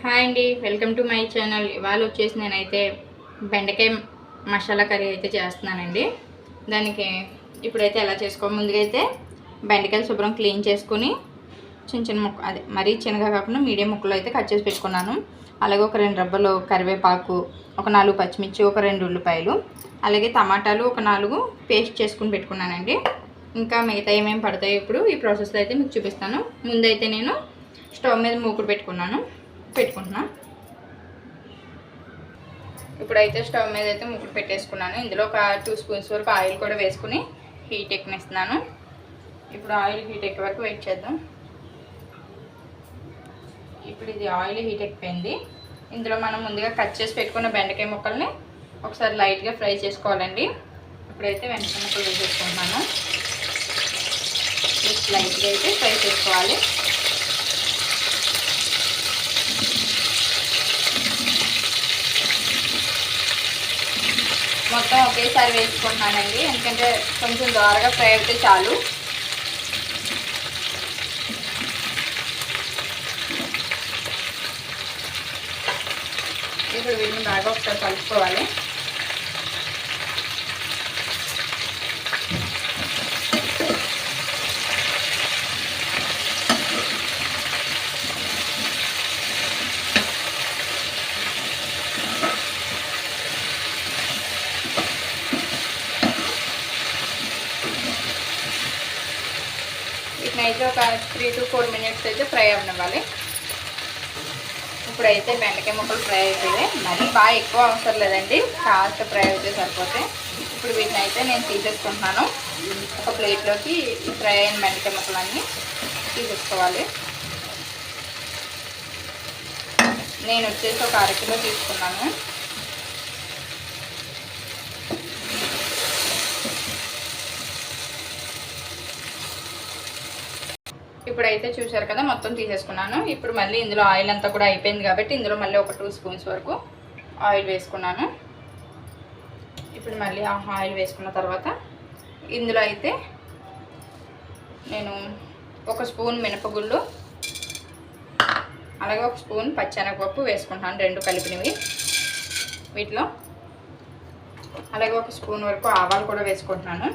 Hi అండి, welcome to my channel. ఇవాళ వచ్చేసి నేనైతే బెండకాయ మసాలా కర్రీ అయితే చేస్తున్నానండి. దానికి ఇప్పుడైతే ఎలా ముందుగా అయితే బెండకాయలు శుభ్రం క్లీన్ చేసుకుని చిన్న చిన్న ముక్క అదే మరీ చిన్నగా కాకుండా మీడియం ముక్కలు అయితే కట్ చేసి పెట్టుకున్నాను. అలాగే ఒక 2 రబ్బలు కరివేపాకు, ఒక 4 పచ్చిమిర్చి, ఒక 2 ఉల్లిపాయలు, అలాగే టమాటాలు ఒక 4 పేస్ట్ చేసుకుని పెట్టుకున్నానండి. ఇంకా మిగతా ఏమేమి పడతాయో ఇప్పుడు ఈ ప్రాసెస్లో అయితే మీకు చూపిస్తాను. ముందైతే నేను స్టవ్ మీద మూకుడు పెట్టుకుంటున్నా. ఇప్పుడైతే స్టవ్ మీద అయితే ముక్కుడు పెట్టేసుకున్నాను. ఇందులో ఒక 2 స్పూన్స్ వరకు ఆయిల్ కూడా వేసుకుని హీట్ ఎక్కనిస్తున్నాను. ఇప్పుడు ఆయిల్ హీట్ ఎక్కే వరకు వెయిట్ చేద్దాం. ఇప్పుడు ఇది ఆయిల్ హీట్ ఎక్కిపోయింది. ఇందులో మనం ముందుగా కట్ చేసి పెట్టుకున్న బెండకాయ ముక్కల్ని ఒకసారి లైట్గా ఫ్రై చేసుకోవాలండి. ఇప్పుడైతే బెండకాయ ముక్కలు వేసేసుకుంటున్నాను. లైట్గా అయితే ఫ్రై చేసుకోవాలి. మొత్తం ఒకేసారి వేసుకుంటున్నానండి, ఎందుకంటే కొంచెం దోరగా ఫ్రై అయితే చాలు. ఇప్పుడు వీటిని బాగా ఒకసారి కలుపుకోవాలి. వీటినైతే ఒక 3 to 4 మినిట్స్ అయితే ఫ్రై అవ్వనివ్వాలి. ఇప్పుడైతే బెండకాయ ముక్కలు ఫ్రై అయిపోయాయి. మరీ బాగా ఎక్కువ అవసరం లేదండి, కాస్త ఫ్రై అయితే సరిపోతాయి. ఇప్పుడు వీటిని అయితే నేను తీసేసుకుంటున్నాను. ఒక ప్లేట్లోకి ఫ్రై అయిన బెండకాయ ముక్కలన్నీ తీసేసుకోవాలి. నేను వచ్చేసి ఒక 1/2 కిలో తీసుకున్నాను. ఇప్పుడైతే చూసారు కదా, మొత్తం తీసేసుకున్నాను. ఇప్పుడు మళ్ళీ ఇందులో ఆయిల్ అంతా కూడా అయిపోయింది కాబట్టి ఇందులో మళ్ళీ ఒక 2 స్పూన్స్ వరకు ఆయిల్ వేసుకున్నాను. ఇప్పుడు మళ్ళీ ఆ ఆయిల్ వేసుకున్న తర్వాత ఇందులో అయితే నేను 1 స్పూన్ మినపగుళ్ళు, అలాగే 1 స్పూన్ పచ్చెనగపప్పు వేసుకుంటాను, 2 కలిపినవి వీటిలో. అలాగే 1 స్పూన్ వరకు ఆవాలు కూడా వేసుకుంటున్నాను.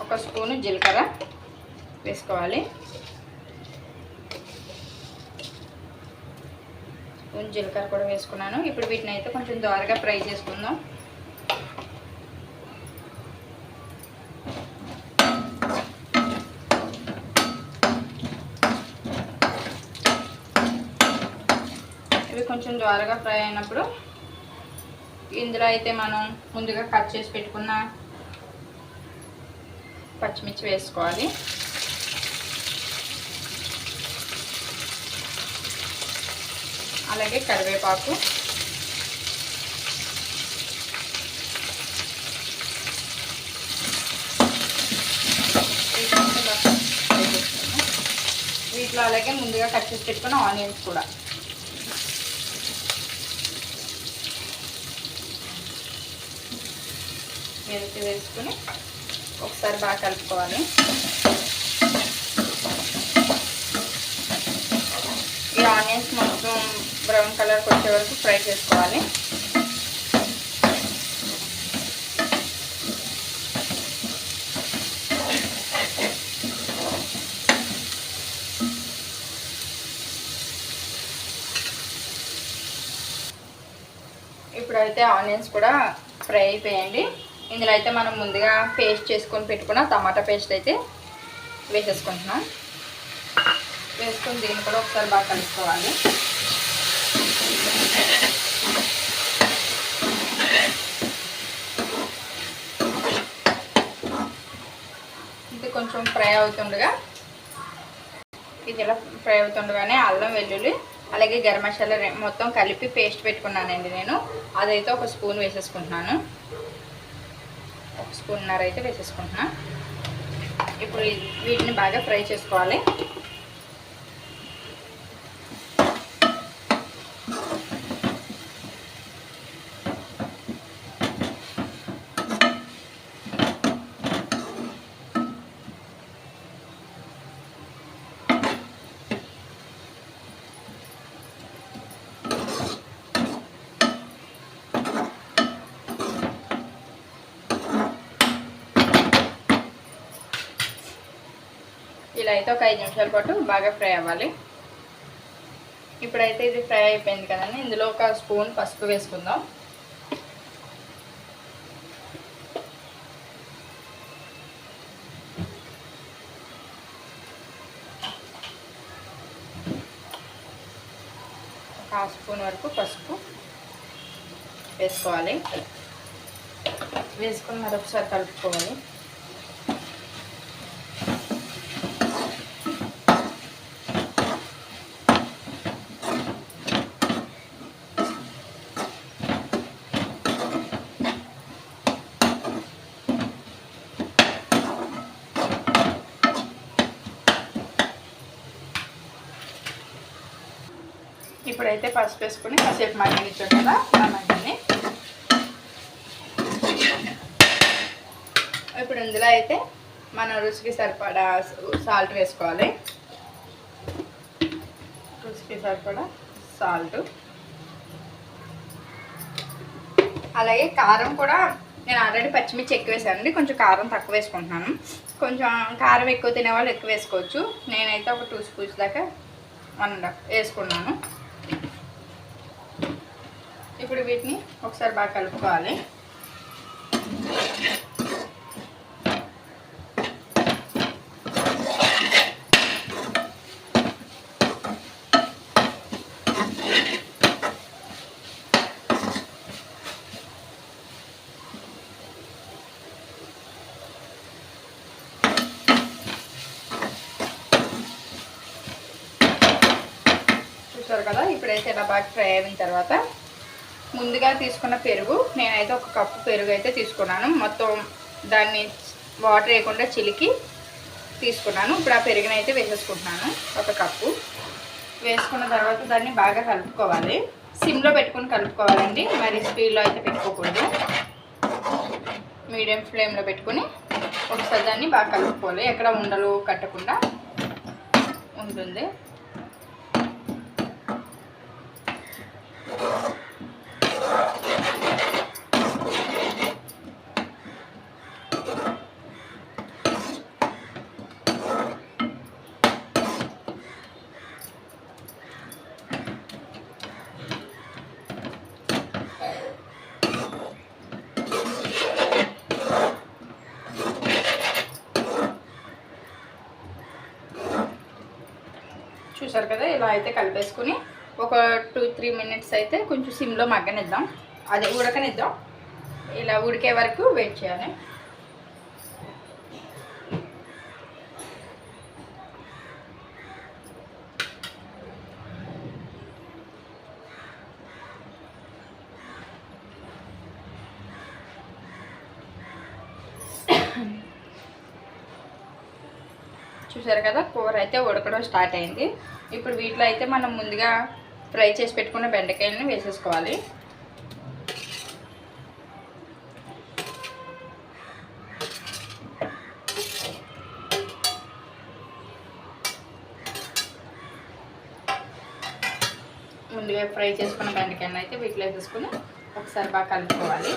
ఒక స్పూను జీలకర్ర వేసుకోవాలి. స్పూన్ జీలకర్ర కూడా వేసుకున్నాను. ఇప్పుడు వీటిని అయితే కొంచెం దోరగా ఫ్రై చేసుకుందాం. ఇవి కొంచెం దోరగా ఫ్రై అయినప్పుడు ఇందులో అయితే మనం ముందుగా కట్ చేసి పెట్టుకున్న పచ్చిమిర్చి వేసుకోవాలి. అలాగే కరివేపాకు, వీటిలో అలాగే ముందుగా కట్ చేసి పెట్టుకున్న ఆనియన్స్ కూడా వేసుకుని ఒకసారి బాగా కలుపుకోవాలి. ఈ ఆనియన్స్ మొత్తం బ్రౌన్ కలర్కి వచ్చే వరకు ఫ్రై చేసుకోవాలి. ఇప్పుడైతే ఆనియన్స్ కూడా ఫ్రై అయిపోయాయండి. ఇందులో అయితే మనం ముందుగా పేస్ట్ చేసుకొని పెట్టుకున్న టమాటా పేస్ట్ అయితే వేసేసుకుంటున్నాం. వేసుకొని దీన్ని కూడా ఒకసారి బాగా కలుపుకోవాలి. ఇది కొంచెం ఫ్రై అవుతుండగా అల్లం వెల్లుల్లి అలాగే గరం మసాలా మొత్తం కలిపి పేస్ట్ పెట్టుకున్నానండి నేను. అదైతే 1 స్పూన్ వేసేసుకుంటున్నాను. 1 స్పూన్నర అయితే వేసేసుకుంటున్నా. ఇప్పుడు వీటిని బాగా ఫ్రై చేసుకోవాలి. ఇలా అయితే ఒక 5 నిమిషాల పాటు బాగా ఫ్రై అవ్వాలి. ఇప్పుడైతే ఇది ఫ్రై అయిపోయింది కదండి, ఇందులో ఒక స్పూన్ పసుపు వేసుకుందాం. ఒక 1/2 స్పూన్ వరకు పసుపు వేసుకోవాలి. వేసుకొని మరొకసారి కలుపుకోవాలి. ఇప్పుడైతే పసుపు వేసుకొని కాసేపు మగ్గనిచ్చాం కదా, ఆ మగ్గని ఇప్పుడు ఇందులో అయితే మన రుచికి సరిపడా సాల్ట్ వేసుకోవాలి. రుచికి సరిపడా సాల్ట్, అలాగే కారం కూడా నేను ఆల్రెడీ పచ్చిమిర్చి ఎక్కువ వేసానండి, కొంచెం కారం తక్కువ వేసుకుంటున్నాను. కొంచెం కారం ఎక్కువ తినేవాళ్ళు ఎక్కువ వేసుకోవచ్చు. నేనైతే ఒక 2 స్పూన్స్ దాకా 1.5 వేసుకున్నాను. ఇప్పుడు వీటిని ఒకసారి బాగా కలుపుకోవాలి. చూసారు కదా, ఇప్పుడైతే ఇలా బాగా ఫ్రై అయిన తర్వాత ముందుగా తీసుకున్న పెరుగు, నేనైతే 1 కప్పు పెరుగు అయితే తీసుకున్నాను. మొత్తం దాన్ని వాటర్ వేయకుండా చిలికి తీసుకున్నాను. ఇప్పుడు ఆ పెరుగుని అయితే వేసేసుకుంటున్నాను. 1 కప్పు వేసుకున్న తర్వాత దాన్ని బాగా కలుపుకోవాలి. సిమ్లో పెట్టుకొని కలుపుకోవాలండి, మరి స్పీడ్లో అయితే పెట్టుకోకూడదు. మీడియం ఫ్లేమ్లో పెట్టుకొని ఒకసారి దాన్ని బాగా కలుపుకోవాలి. ఎక్కడ ఉండలు కట్టకుండా ఉంటుంది. చూసారు కదా, ఇలా అయితే కలిపేసుకుని ఒక 2-3 మినిట్స్ అయితే కొంచెం సిమ్లో మగ్గనిద్దాం, అదే ఉడకనిద్దాం. ఇలా ఉడికే వరకు వెయిట్ చేయాలి. చూసారు కదా, కూర అయితే ఉడకడం స్టార్ట్ అయింది. ఇప్పుడు వీటిలో అయితే మనం ముందుగా ఫ్రై చేసి పెట్టుకున్న బెండకాయలను వేసేసుకోవాలి. ముందుగా ఫ్రై చేసుకున్న బెండకాయలను అయితే వీటిలో వేసేసుకుని ఒకసారి బాగా కలుపుకోవాలి.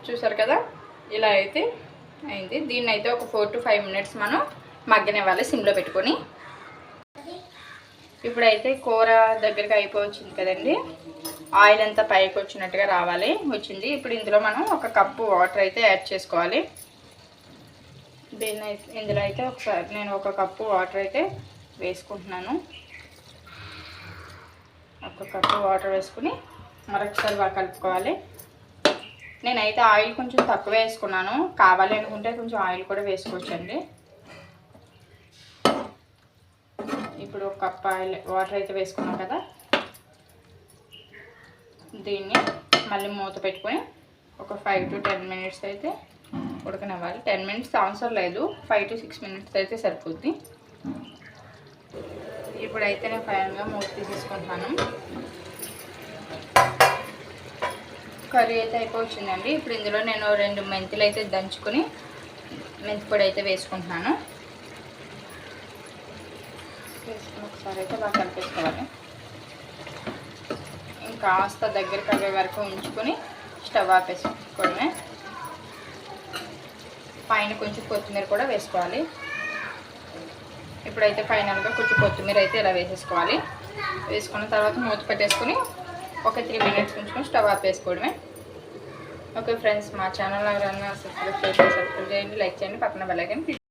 చూసారు కదా, ఇలా అయితే అయింది. దీన్ని అయితే ఒక 4-5 మినిట్స్ మనం మగ్గనివ్వాలి సిమ్లో పెట్టుకొని. ఇప్పుడైతే కూర దగ్గరికి అయిపోవచ్చింది కదండి, ఆయిల్ అంతా పైకి వచ్చినట్టుగా వచ్చింది. ఇప్పుడు ఇందులో మనం 1 కప్పు వాటర్ అయితే యాడ్ చేసుకోవాలి. దీన్ని ఇందులో అయితే ఒకసారి నేను 1 కప్పు వాటర్ అయితే వేసుకుంటున్నాను. 1 కప్పు వాటర్ వేసుకుని మరొకసారి బాగా కలుపుకోవాలి. నేనైతే ఆయిల్ కొంచెం తక్కువ వేసుకున్నాను, కావాలి అనుకుంటే కొంచెం ఆయిల్ కూడా వేసుకోవచ్చండి. ఇప్పుడు 1 కప్ ఆయిల్ వాటర్ అయితే వేసుకున్నాం కదా, దీన్ని మళ్ళీ మూత పెట్టుకొని ఒక 5-10 మినిట్స్ అయితే ఉడకనివ్వాలి. 10 మినిట్స్ అవసరం లేదు, 5-6 మినిట్స్ అయితే సరిపోద్ది. ఇప్పుడైతే నేను ఫైనల్గా మూత తీసేసుకుంటున్నాను. కర్రీ అయితే అయిపోవచ్చిందండి. ఇప్పుడు ఇందులో నేను 2 మెంతులు అయితే దంచుకొని మెంతిపొడి అయితే వేసుకుంటున్నాను. వేసుకుని ఒకసారి అయితే బాగా కలిపేసుకోవాలి. ఇంకాస్త దగ్గరికి అయ్యే వరకు ఉంచుకొని స్టవ్ ఆపేసుకోవడమే. పైన కొంచెం కొత్తిమీర కూడా వేసుకోవాలి. ఇప్పుడైతే ఫైనల్గా కొంచెం కొత్తిమీర అయితే ఇలా వేసేసుకోవాలి. వేసుకున్న తర్వాత మూత పెట్టేసుకుని ఒక 3 మినిట్స్ ఉంచుకొని స్టవ్ ఆపేసుకోవడమే. ఓకే ఫ్రెండ్స్, మా ఛానల్ ఎవరైనా సబ్స్క్రైబ్ చేయండి, లైక్ చేయండి, పక్కన బెల్ ఐకాన్